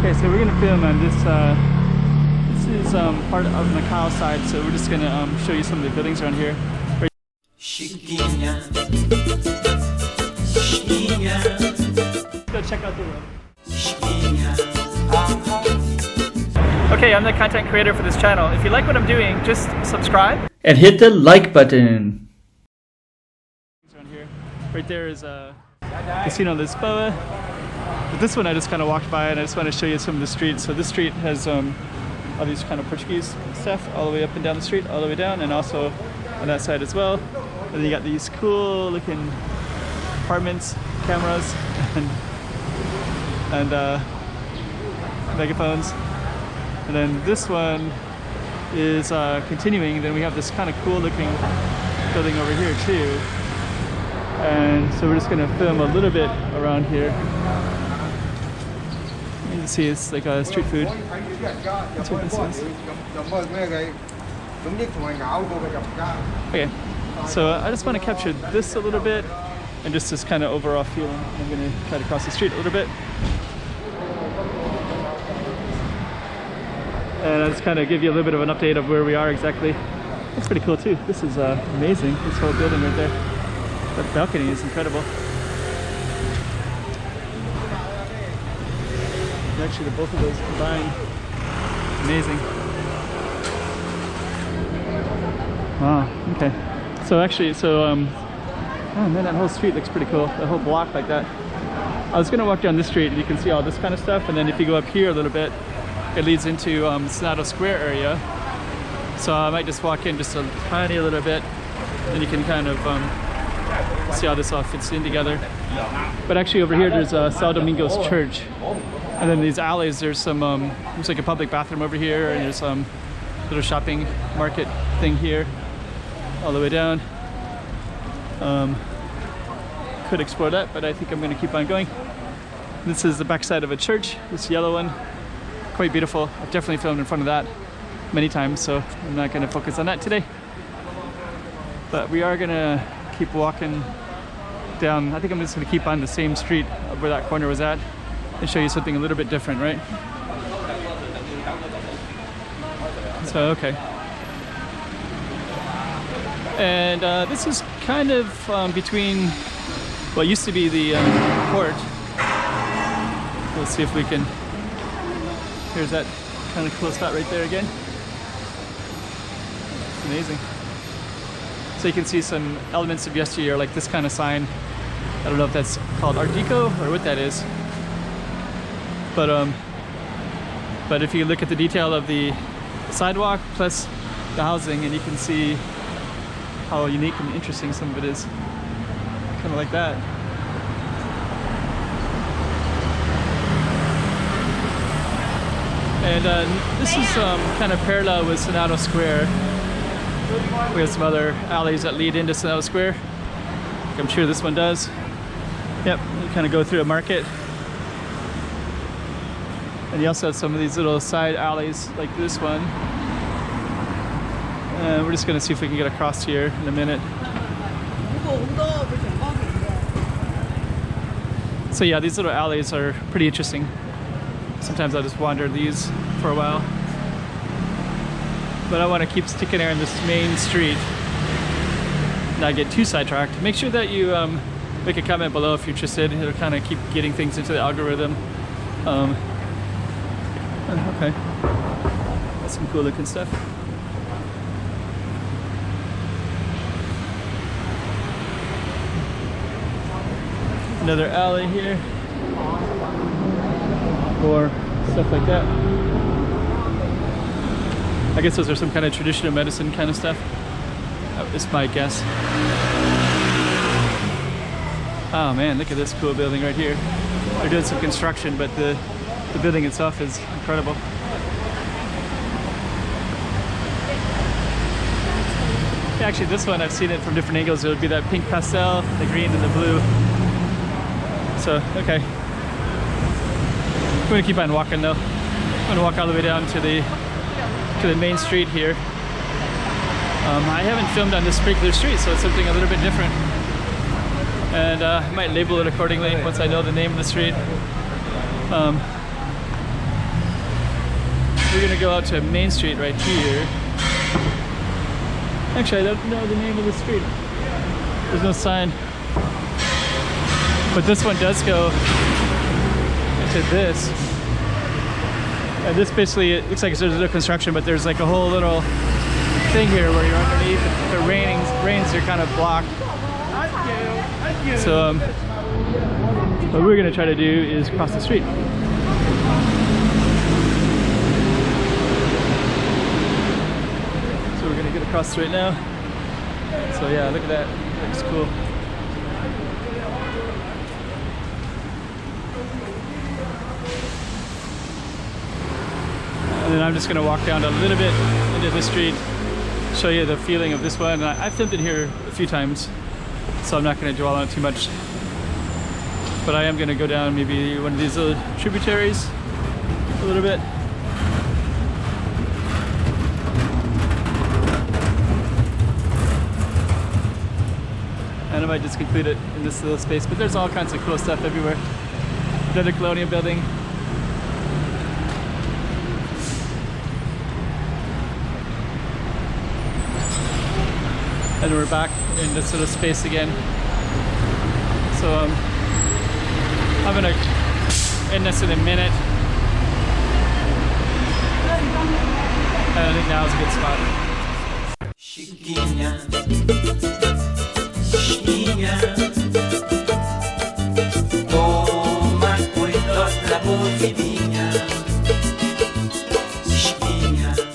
Okay, so we're gonna film on this. This is part of Macau side, so we're just gonna show you some of the buildings around here. Go check out the room. Okay, I'm the content creator for this channel. If you like what I'm doing, just subscribe and hit the like button. Around here, right there is Casino Lisboa. But this one I just kind of walked by, and I just want to show you some of the streets. So this street has all these kind of Portuguese stuff all the way up and down the street, all the way down, and also on that side as well. And then you got these cool looking apartments, cameras, and megaphones. And then this one is continuing. Then we have this kind of cool looking building over here too. And so we're just gonna film a little bit around here. You can see it's like street food. That's what this is. Okay, so I just want to capture this a little bit and just this kind of overall feeling. I'm going to try to cross the street a little bit. And I'll just kind of give you a little bit of an update of where we are exactly. That's pretty cool too. This is amazing, this whole building right there. That balcony is incredible. Actually, both of those combined, amazing. Wow, okay. So actually, oh man, that whole street looks pretty cool. The whole block like that. I was gonna walk down this street and you can see all this kind of stuff, and then if you go up here a little bit, it leads into Senado Square area. So I might just walk in just a tiny little bit, and you can kind of see how this all fits in together. But actually over here there's São Domingos Church. And then these alleys, there's some, there's like a public bathroom over here, and there's some little shopping market thing here, all the way down. Could explore that, but I think I'm gonna keep on going. This is the backside of a church, this yellow one. Quite beautiful. I've definitely filmed in front of that many times, so I'm not gonna focus on that today. But we are gonna keep walking down. I think I'm just gonna keep on the same street where that corner was at, and show you something a little bit different, right? So, okay. And this is kind of between what used to be the port. Let's see if we can, here's that kind of cool spot right there again. It's amazing. So you can see some elements of yesteryear, like this kind of sign. I don't know if that's called Art Deco or what that is. But if you look at the detail of the sidewalk plus the housing, and you can see how unique and interesting some of it is. Kind of like that. And this is kind of parallel with Senado Square. We have some other alleys that lead into Senado Square. I'm sure this one does. Yep, you kind of go through a market. And you also have some of these little side alleys like this one. And we're just going to see if we can get across here in a minute. So yeah, these little alleys are pretty interesting. Sometimes I'll just wander these for a while. But I want to keep sticking there in this main street, not get too sidetracked. Make sure that you make a comment below if you're interested. It'll kind of keep getting things into the algorithm. Okay, that's some cool looking stuff. Another alley here. More stuff like that. I guess those are some kind of traditional medicine kind of stuff. It's my guess. Oh man, look at this cool building right here. They're doing some construction, but the building itself is incredible. Yeah, actually this one, I've seen it from different angles. It would be that pink pastel, the green, and the blue. So, okay. I'm gonna keep on walking though. I'm gonna walk all the way down to the main street here. I haven't filmed on this particular street, so it's something a little bit different. And I might label it accordingly once I know the name of the street. we're gonna go out to Main Street right here. Actually, I don't know the name of the street. There's no sign. But this one does go into this. And this basically, it looks like there's no construction, but there's like a whole little thing here where you're underneath. If the rains, you're kind of blocked. So what we're gonna try to do is cross the street. So we're gonna get across the street now. So yeah, look at that, looks cool. And then I'm just gonna walk down a little bit into the street, show you the feeling of this one. And I've filmed it here a few times, so I'm not gonna dwell on it too much. But I am gonna go down maybe one of these little tributaries a little bit. And I might just conclude it in this little space, but there's all kinds of cool stuff everywhere. Another colonial building. And we're back in this little space again. So I'm gonna end this in a minute. And I think now is a good spot. Chiquinha, chiquinha.